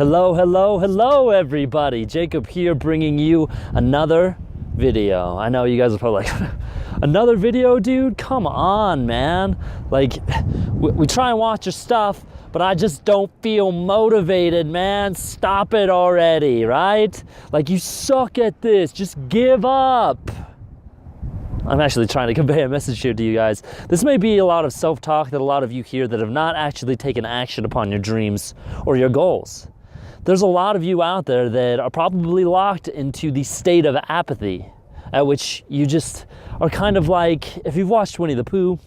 Hello, hello, hello everybody. Jacob here bringing you another video. I know you guys are probably like, another video, dude? Come on, man. Like, we try and watch your stuff, but I just don't feel motivated, man. Stop it already, right? Like, you suck at this. Just give up. I'm actually trying to convey a message here to you guys. This may be a lot of self-talk that a lot of you hear that have not actually taken action upon your dreams or your goals. There's a lot of you out there that are probably locked into the state of apathy, at which you just are kind of like, if you've watched Winnie the Pooh,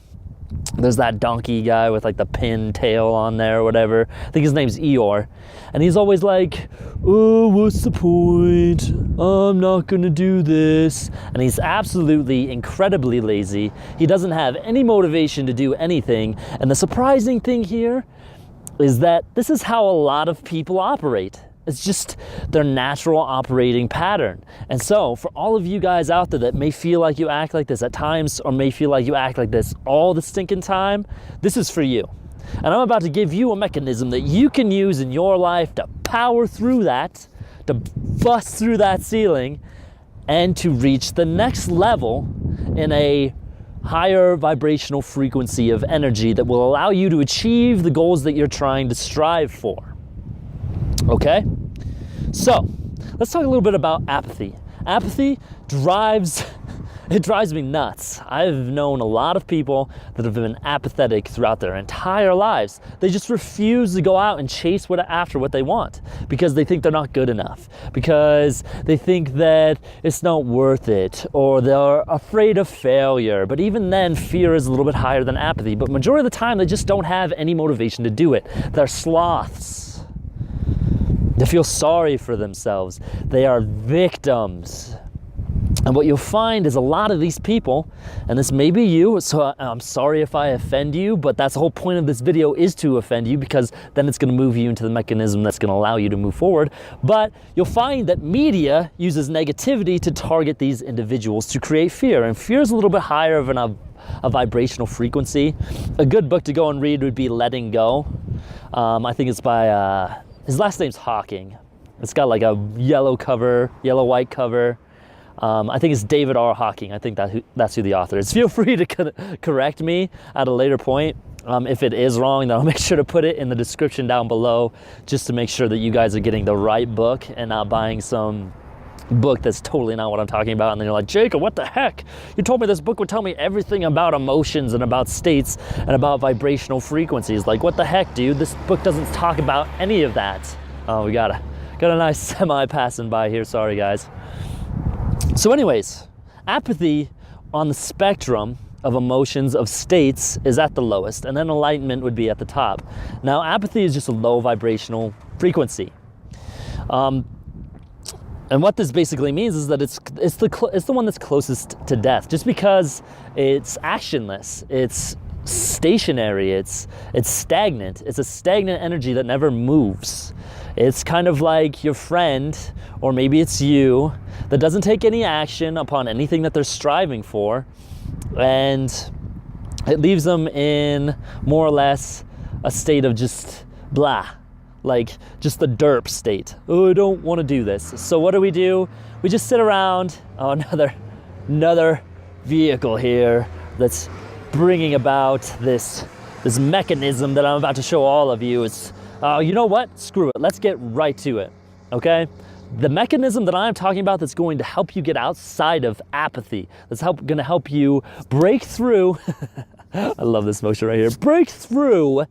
there's that donkey guy with like the pin tail on there or whatever. I think his name's Eeyore. And he's always like, oh, what's the point? I'm not gonna do this. And he's absolutely incredibly lazy. He doesn't have any motivation to do anything. And the surprising thing here is that this is how a lot of people operate. It's just their natural operating pattern. And so for all of you guys out there that may feel like you act like this at times, or may feel like you act like this all the stinking time, this is for you. And I'm about to give you a mechanism that you can use in your life to power through that, to bust through that ceiling, and to reach the next level in a higher vibrational frequency of energy that will allow you to achieve the goals that you're trying to strive for. Okay? So, let's talk a little bit about apathy. Apathy drives me nuts. I've known a lot of people that have been apathetic throughout their entire lives. They just refuse to go out and chase after what they want because they think they're not good enough, because they think that it's not worth it, or they're afraid of failure. But even then, fear is a little bit higher than apathy. But majority of the time, they just don't have any motivation to do it. They're sloths. They feel sorry for themselves. They are victims. And what you'll find is a lot of these people, and this may be you, so I'm sorry if I offend you, but that's the whole point of this video, is to offend you, because then it's going to move you into the mechanism that's going to allow you to move forward. But you'll find that media uses negativity to target these individuals to create fear, and fear is a little bit higher of a vibrational frequency. A good book to go and read would be Letting Go. I think it's by, his last name's Hawking. It's got like a yellow-white cover. I think it's David R. Hawking. I think that's who the author is. Feel free to correct me at a later point. If it is wrong, then I'll make sure to put it in the description down below, just to make sure that you guys are getting the right book and not buying some book that's totally not what I'm talking about. And then you're like, Jacob, what the heck? You told me this book would tell me everything about emotions and about states and about vibrational frequencies. Like, what the heck, dude? This book doesn't talk about any of that. Oh, we got a nice semi passing by here. Sorry, guys. So anyways, apathy on the spectrum of emotions, of states, is at the lowest, and then enlightenment would be at the top. Now, apathy is just a low vibrational frequency. And what this basically means is that it's the one that's closest to death, just because it's actionless, it's stationary, it's stagnant. It's a stagnant energy that never moves. It's kind of like your friend, or maybe it's you, that doesn't take any action upon anything that they're striving for, and it leaves them in more or less a state of just blah, like just the derp state. Oh, I don't want to do this. So what do? We just sit around. Oh, another vehicle here that's bringing about this mechanism that I'm about to show all of you. It's you know what? Screw it. Let's get right to it, okay? The mechanism that I'm talking about that's going to help you get outside of apathy, that's going to help you break through, I love this motion right here, break through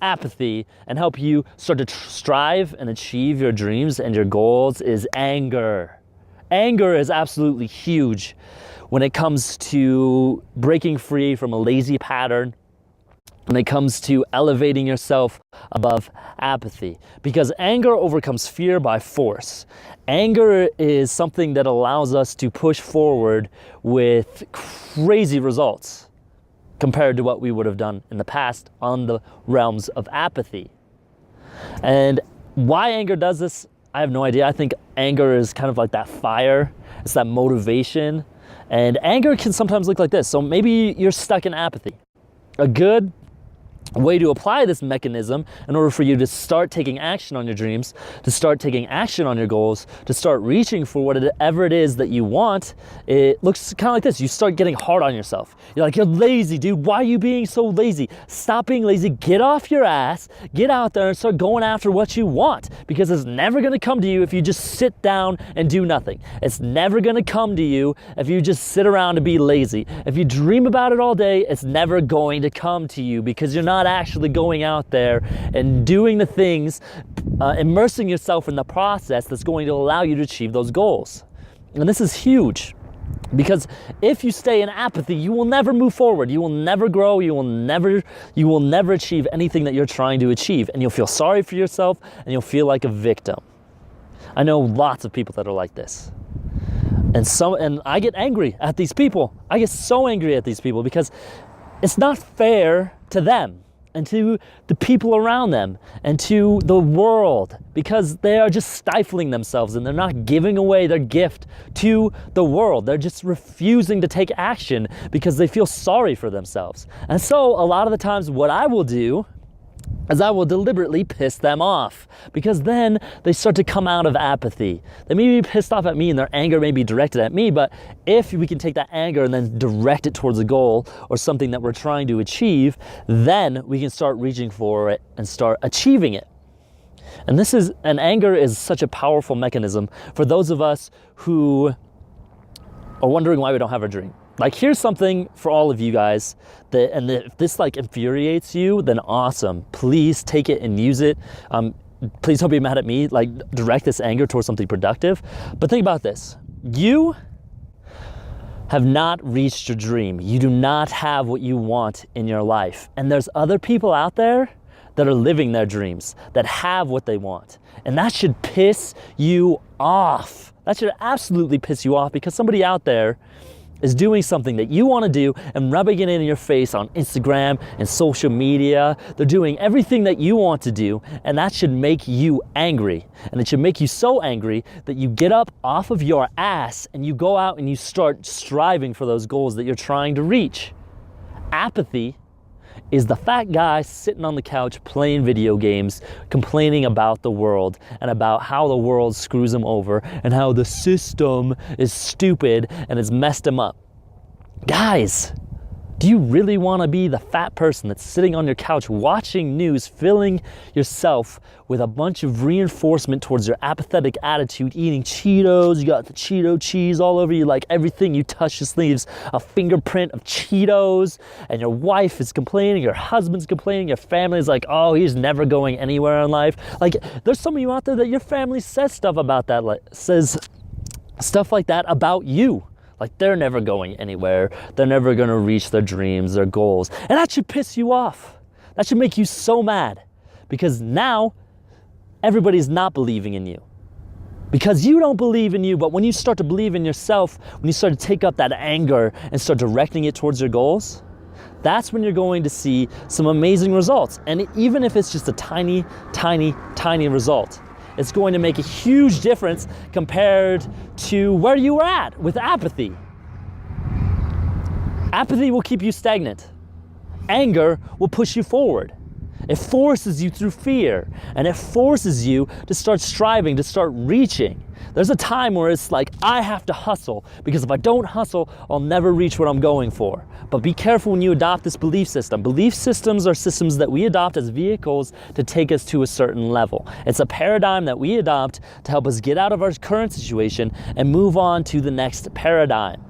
apathy and help you start to strive and achieve your dreams and your goals, is anger. Anger is absolutely huge when it comes to breaking free from a lazy pattern, when it comes to elevating yourself above apathy, because anger overcomes fear by force. Anger is something that allows us to push forward with crazy results compared to what we would have done in the past on the realms of apathy. And why anger does this, I have no idea. I think anger is kind of like that fire. It's that motivation. And anger can sometimes look like this. So maybe you're stuck in apathy. A good way to apply this mechanism in order for you to start taking action on your dreams, to start taking action on your goals, to start reaching for whatever it is that you want, it looks kind of like this. You start getting hard on yourself. You're like, you're lazy, dude. Why are you being so lazy? Stop being lazy. Get off your ass. Get out there and start going after what you want, because it's never going to come to you if you just sit down and do nothing. It's never going to come to you if you just sit around and be lazy. If you dream about it all day, it's never going to come to you, because you're not actually going out there and doing the things, immersing yourself in the process that's going to allow you to achieve those goals. And this is huge, because if you stay in apathy, you will never move forward. You will never grow. You will never achieve anything that you're trying to achieve, and you'll feel sorry for yourself and you'll feel like a victim. I know lots of people that are like this. And I get angry at these people. I get so angry at these people because it's not fair to them and to the people around them and to the world, because they are just stifling themselves and they're not giving away their gift to the world. They're just refusing to take action because they feel sorry for themselves. And so a lot of the times what I will do is I will deliberately piss them off, because then they start to come out of apathy. They may be pissed off at me and their anger may be directed at me, but if we can take that anger and then direct it towards a goal or something that we're trying to achieve, then we can start reaching for it and start achieving it. And anger is such a powerful mechanism for those of us who are wondering why we don't have a dream. Like, here's something for all of you guys and if this like infuriates you, then awesome. Please take it and use it. Please don't be mad at me. Like, direct this anger towards something productive. But think about this. You have not reached your dream. You do not have what you want in your life. And there's other people out there that are living their dreams, that have what they want. And that should piss you off. That should absolutely piss you off, because somebody out there is doing something that you want to do and rubbing it in your face on Instagram and social media. They're doing everything that you want to do, and that should make you angry. And it should make you so angry that you get up off of your ass and you go out and you start striving for those goals that you're trying to reach. Apathy is the fat guy sitting on the couch playing video games, complaining about the world and about how the world screws him over and how the system is stupid and has messed him up. Guys, do you really want to be the fat person that's sitting on your couch watching news, filling yourself with a bunch of reinforcement towards your apathetic attitude, eating Cheetos, you got the Cheeto cheese all over you, like everything you touch just leaves a fingerprint of Cheetos, and your wife is complaining, your husband's complaining, your family's like, oh, he's never going anywhere in life. Like, there's some of you out there that your family says stuff about that, like says stuff like that about you. Like, they're never going anywhere. They're never going to reach their dreams, their goals. And that should piss you off. That should make you so mad, because now everybody's not believing in you. Because you don't believe in you, but when you start to believe in yourself, when you start to take up that anger and start directing it towards your goals, that's when you're going to see some amazing results. And even if it's just a tiny, tiny, tiny result, it's going to make a huge difference compared to where you were at with apathy. Apathy will keep you stagnant. Anger will push you forward. It forces you through fear, and it forces you to start striving, to start reaching. There's a time where it's like, I have to hustle, because if I don't hustle, I'll never reach what I'm going for. But be careful when you adopt this belief system. Belief systems are systems that we adopt as vehicles to take us to a certain level. It's a paradigm that we adopt to help us get out of our current situation and move on to the next paradigm.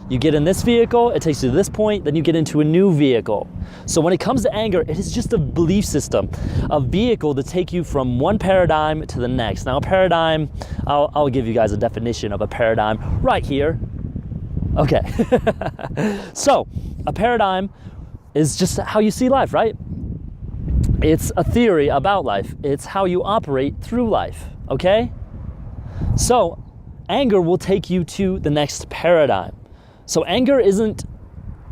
You get in this vehicle, it takes you to this point, then you get into a new vehicle. So when it comes to anger, it is just a belief system, a vehicle to take you from one paradigm to the next. Now, a paradigm, I'll give you guys a definition of a paradigm right here. Okay. So, a paradigm is just how you see life, right? It's a theory about life. It's how you operate through life, okay? So, anger will take you to the next paradigm. So anger isn't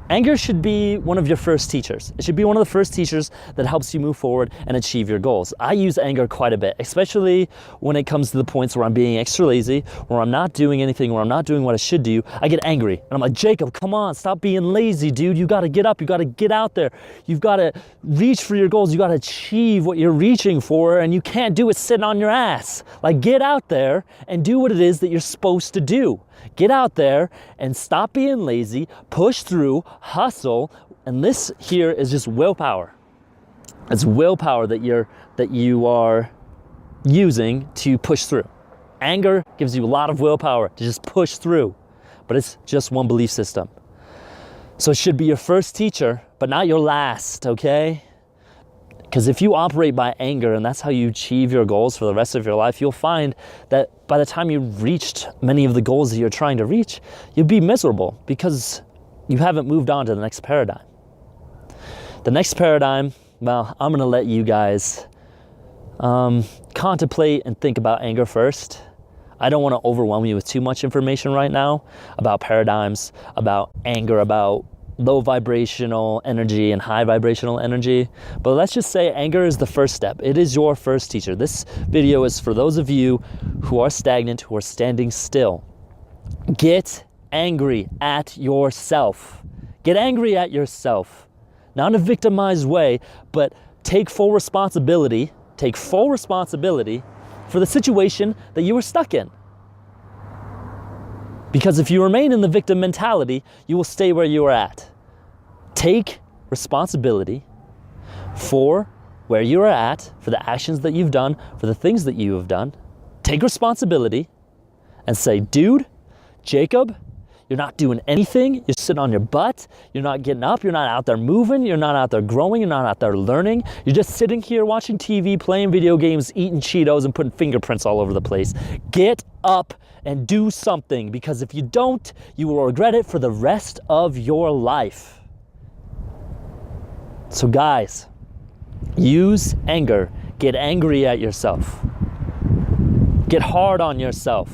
Anger should be one of your first teachers. It should be one of the first teachers that helps you move forward and achieve your goals. I use anger quite a bit, especially when it comes to the points where I'm being extra lazy, where I'm not doing anything, where I'm not doing what I should do. I get angry and I'm like, Jacob, come on, stop being lazy, dude. You gotta get up, you gotta get out there. You've gotta reach for your goals. You gotta achieve what you're reaching for, and you can't do it sitting on your ass. Like, get out there and do what it is that you're supposed to do. Get out there and stop being lazy, push through, hustle, and this here is just willpower. It's willpower that you are using to push through. Anger gives you a lot of willpower to just push through, but it's just one belief system. So it should be your first teacher, but not your last, okay? Because if you operate by anger and that's how you achieve your goals for the rest of your life, you'll find that by the time you've reached many of the goals that you're trying to reach, you'll be miserable because you haven't moved on to the next paradigm. The next paradigm, well, I'm gonna let you guys contemplate and think about anger first. I don't wanna overwhelm you with too much information right now about paradigms, about anger, about low vibrational energy and high vibrational energy. But let's just say anger is the first step. It is your first teacher. This video is for those of you who are stagnant, who are standing still. Get angry at yourself. Get angry at yourself. Not in a victimized way, but take full responsibility for the situation that you were stuck in. Because if you remain in the victim mentality, you will stay where you are at. Take responsibility for where you are at, for the actions that you've done, for the things that you have done. Take responsibility and say, dude, Jacob, you're not doing anything. You're sitting on your butt. You're not getting up. You're not out there moving. You're not out there growing. You're not out there learning. You're just sitting here watching TV, playing video games, eating Cheetos, and putting fingerprints all over the place. Get up and do something, because if you don't, you will regret it for the rest of your life. So guys, use anger. Get angry at yourself. Get hard on yourself.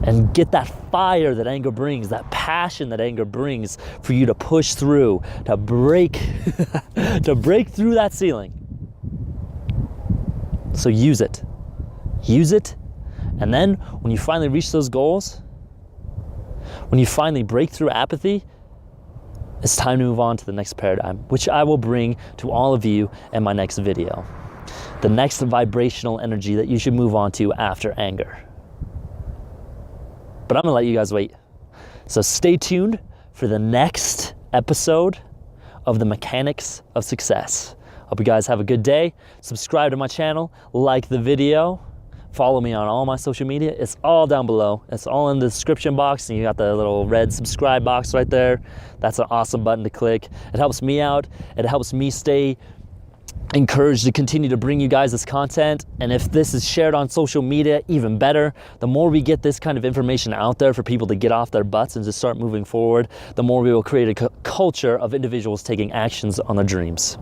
And get that fire that anger brings, that passion that anger brings for you to push through, to break, to break through that ceiling. So use it. Use it. And then when you finally reach those goals, when you finally break through apathy, it's time to move on to the next paradigm, which I will bring to all of you in my next video. The next vibrational energy that you should move on to after anger. But I'm gonna let you guys wait. So stay tuned for the next episode of the Mechanics of Success. Hope you guys have a good day. Subscribe to my channel, like the video, follow me on all my social media. It's all down below. It's all in the description box, and you got the little red subscribe box right there. That's an awesome button to click. It helps me out. It helps me stay encouraged to continue to bring you guys this content. And if this is shared on social media, even better. The more we get this kind of information out there for people to get off their butts and just start moving forward, the more we will create a culture of individuals taking actions on their dreams.